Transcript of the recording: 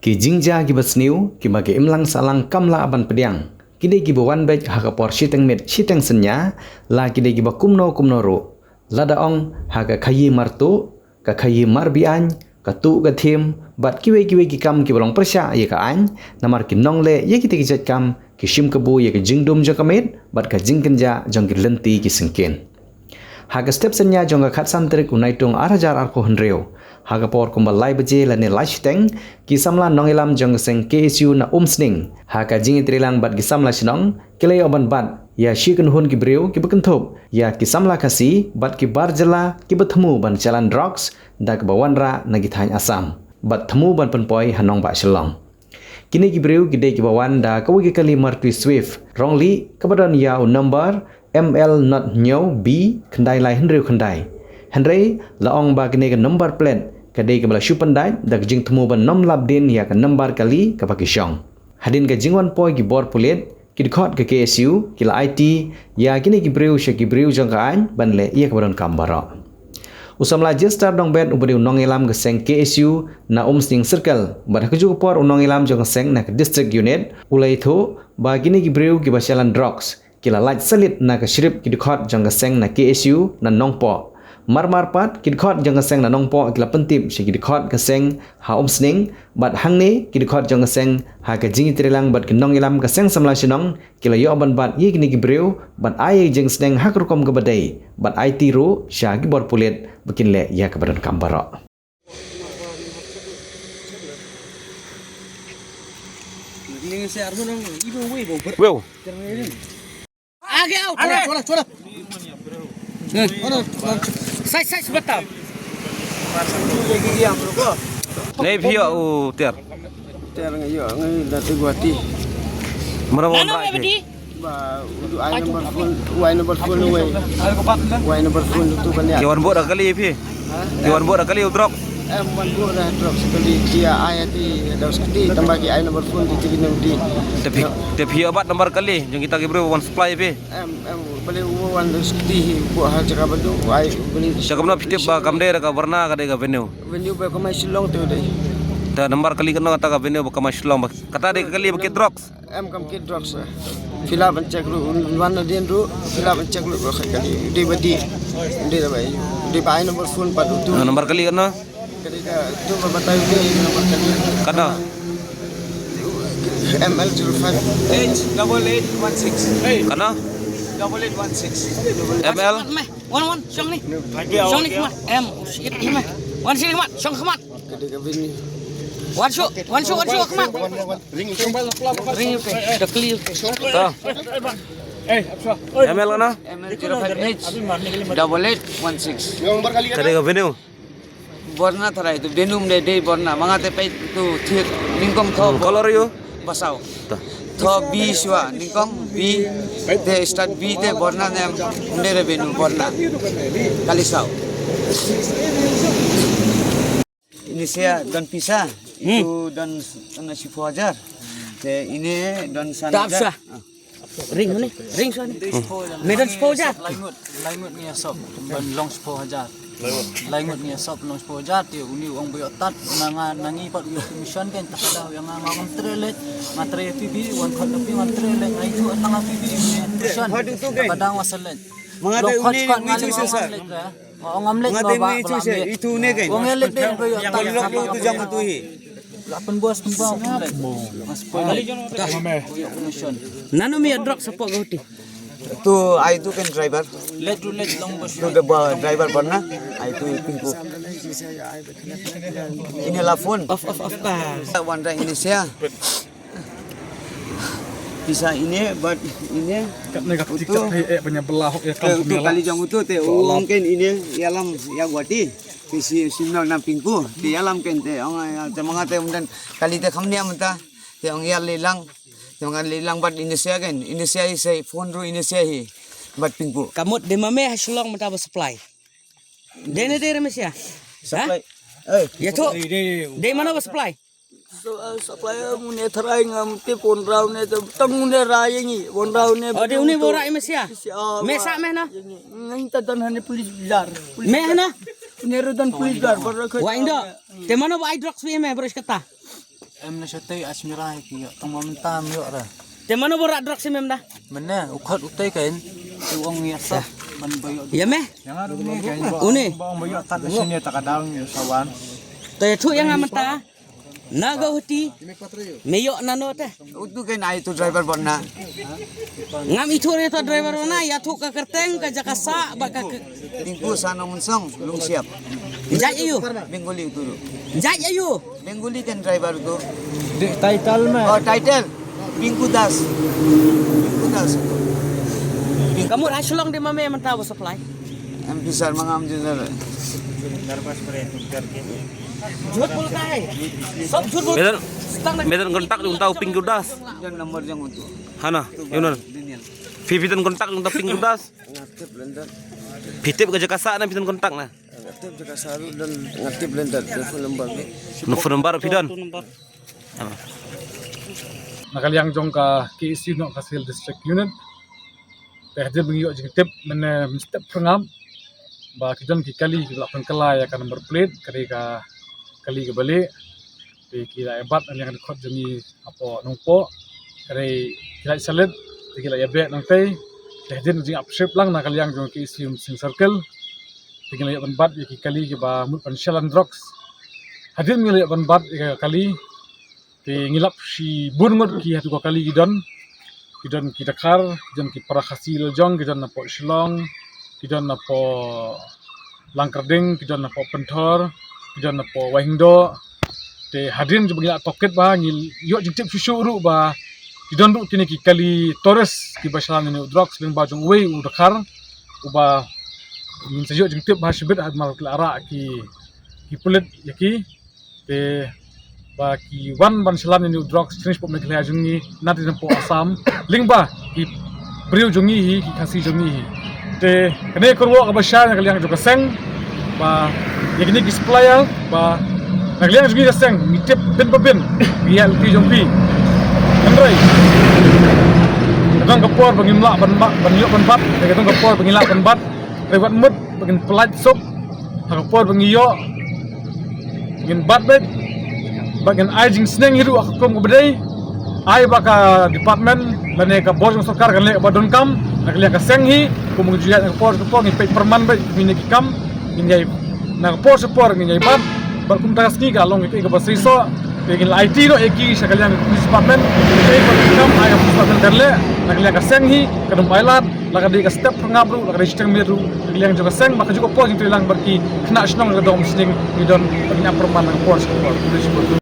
Ki jingja ki basniu ki bagi imlang salang kamla aban pediang. Kide ki bawan bej haga por shiteng met shiteng senya la kide ki ba kumno ro. Lada ong haga khayi martu ka khayi marbian ka tu ka thim bat kiwe ki kam ki balong persya ye ka an namar ki nongle ye ki te ki jat kam ki shim ka bu ye ki jingdum jo kamet bat ka jingkenja jong ki lenti ki singken. Haga step senya jong ka khatsan trik unaitung arajar arko hendreo. Haga por kumbal lai beje la ne lai shiteng ki samla nongilam jong seng KSU na umsning. Haga jingi trilang bat ki samla shinong kilay oban bat ya shiken hun ki breu ki bekentup ya ki samla kasi bat ki barjela ki bertemu ban jalan drugs da ke bawanra na githany asam bat temu ban penpoi hanong ba shalong. Kini ki breu ki de ki bawan da kawi ki kali martui swift rongli kebadan ya number ML not nyo B kendai lai hendreu kendai. Henry laong ba kini ke number plate kadai ke bala supandai da jing temu ban nom labdin ya ke number kali ke pakishong. Hadin ke jingwan poi ki bor pulit ki dikhot ke KSU kila IT ya kini ki breu she ki breu jong kaan ban le ia ke badan kambara. Usamla gestar dong bed ubadi unong ilam ke seng KSU na umsning circle bar keju por unong ilam jong seng na ke district unit ulai thu ba kini ki breu ki basalan drugs kila light salit na ke shrip ki dikhot jong ke seng na KSU na nongpo. Mar pat kidkhot jong seng na nongpo kila pentip si kidkhot keseng ha umsning bat hangne kidkhot jong seng ha ka jingi trilang bat kinong ilam keseng samla sinong kila yo ban bat ye kini gibreu bat ai jeng sneng hak rukom ke badai bat ai tiru sya gi bor pulit bikin le ya ke badan kambara. Wow. Coba. Sai sebentar. Nei vio ter. Ter ngayo ngai dati guati. Merawon Ano rai. bedi? Ba udu ai number phone way number phone tu kan ya. Kiwan bo dah kali pi. Kiwan bo dah kali drop. Man bu dah drop sekali dia ai ti dah sekali tambah ki ai number phone di TV nanti. Te vio bat nomor kali jeng kita gibro one supply pi. Boleh wan sekali bu hal cakap tu ai beli Syakam na pitip ba kamde ka warna ka de ka venue. venue ba komai silong tu dai. Ta nomor kali kena kata ka venue ba kamai shlong ba. Kata de kali ba kit drops. Kam kit drops. Fila pencek lu wan dia tu fila pencek lu kali di badi. Dia bai. Di ai number phone padu tu. Nomor kali kena Ketika itu berbatai ini nomor kali. kena ML05 88816. kena 8816. ML Wan syong ni. Syong ni kemat. Shit kemat. Wan sini kemat. Syong kemat. ketika ini Wan syok kemat. Ring ke. Dah clear. ta. ML kena ML05H 8816. ka de ka venue. Borna thara itu benum de borna mangate pai tu thir ningkom tho Color you. basau Ta. tho B swa ningkom B de start B de borna ne ndere benum borna kalisau ini saya dan pisah itu dan nasi fajar de ini dan sana ring ni ring swa ni medan fajar Laingut ni asap ban long 10,000. Laingut ni asap long 10,000 ti uni ang boyotat nangi pat yo commission kan tak ada yang ngam trelet matre PB wan khot pi wan trelet ai tu nang PB commission padang wasalet mangate uni ngali susah ngamlet baba itu ne kan wong elet de boyotat yang tu jam tu hi 18 tumbang mas kali commission nano mi drop support goti tu ai tu kan driver let long bos tu de driver pernah ai tu pingku inilah phone off ka wanda ini saya bisa ini buat ini itu punya belah ya tu kali jam itu te mungkin ini yalam ya guati si simno na pingku di yalam kan te ang mangate dan kali te khamnia menta te ang yal lilang jangan lilang bat Indonesia kan Indonesia say phone ru Indonesia hi bat pingku kamut de mame haslong mata supply dene de remesia supply ya tu de mana supply supplier mune tharai ngam te pon raw ne tang ne ra yengi pon raw ne oh de uni bora mesia mesa meh na ngai ta dan hane police bilar meh na nero dan police bilar wa indo te mana ba drugs me beres kata em na syate asmira ki tong momentam yo ra. Te mana borak drug si mem dah? Mana ukhat utai kain uang yasa man bayo. Ya meh. Yang ada ni kan Uni. bang banyak kat sini tak kadang sawan. Te thu yang amata. Naga huti. Meyok nano teh. Itu kan itu driver bona. Ngam itu re to driver mana ya thu ka kerteng ka jakasa ba ka Pingku sana munsong belum siap. jaj ayu. Benggoli itu. Jaj ayu. Benggoli kan driver itu. Dek title mah. Oh title. Pingku Das. Pingku Das. Kamu rasulong di mame mata bo supply. Em pisar mangam jenar. Jut bol kai. Sob jut bol. Medan medan kontak yung tao Pingku Das. Yang nomor yang untuk. Hana, yun. Pipitan kontak yung tao Pingku Das. Ngatip blender. Pitip ka jakasa na pitan kontak na. Ngatip juga saru dan ngatip blender telepon lembar ni. Phone number pidan. Nakaliang jong ka KSU no Kasil District Unit. Tehdir bengiyok jing tip men step pengam. Ba kidan ki kali ki lapan kala ya ka number plate kali ka kali ke balik. Di kira ebat yang dekat jemi apa nungpo. Kali kira salit kira ya bet nang tei. Tehdir jing upshape lang nakaliang jong KSU sing circle. Tinggal ya banbat ya ki kali ki ba mut pansyalan drugs. Hadir ngilai banbat ya kali te ngilap si burmut ki hatu kali gidan ki Dakar gidan ki Parakasi Lojong gidan na po Shillong gidan na po Langkarding gidan na po Pentor gidan na po Wahingdo te hadin je bangila toket ba ngil yo jingtip susuru ba gidan ru kini ki kali Torres ki basalan ni drugs ling ba jong way u Dakar uba min sayo jingtip ba sibit had mal klara ki pulit yaki te ba ki wan ban salan ni drugs finish pop meklaya jungi nati na po Assam lingba ki brio jungi hi ki kasi jungi hi te kene kurwo ka basya na kaliang juga seng ba yakni ki supplier ba kaliang jungi ka seng mitip bin babin bial ki jongpi andrai kadang kapor bangimla ban yok ban bat kadang kapor bangila ban bat rewat mut bagin pelat sop kapor bangiyo bagin bat bet bagian ajing seneng hidu aku kom bedai ai baka department lane ka bos ng sarkar kan le badon kam nakliya ka senghi kumung juya ng por ni pe perman ba mini kam ngai na por support ngai ban kum tagas ni ka long ka basri so begin IT no eki sa kalian department pe kam ai department kan le nakliya ka senghi kadum bailat laka di ka step ngabru laka di sistem miru nakliya juga seng maka juga por itu lang barki kena senong ka dom sing ni don pagina perman ng por support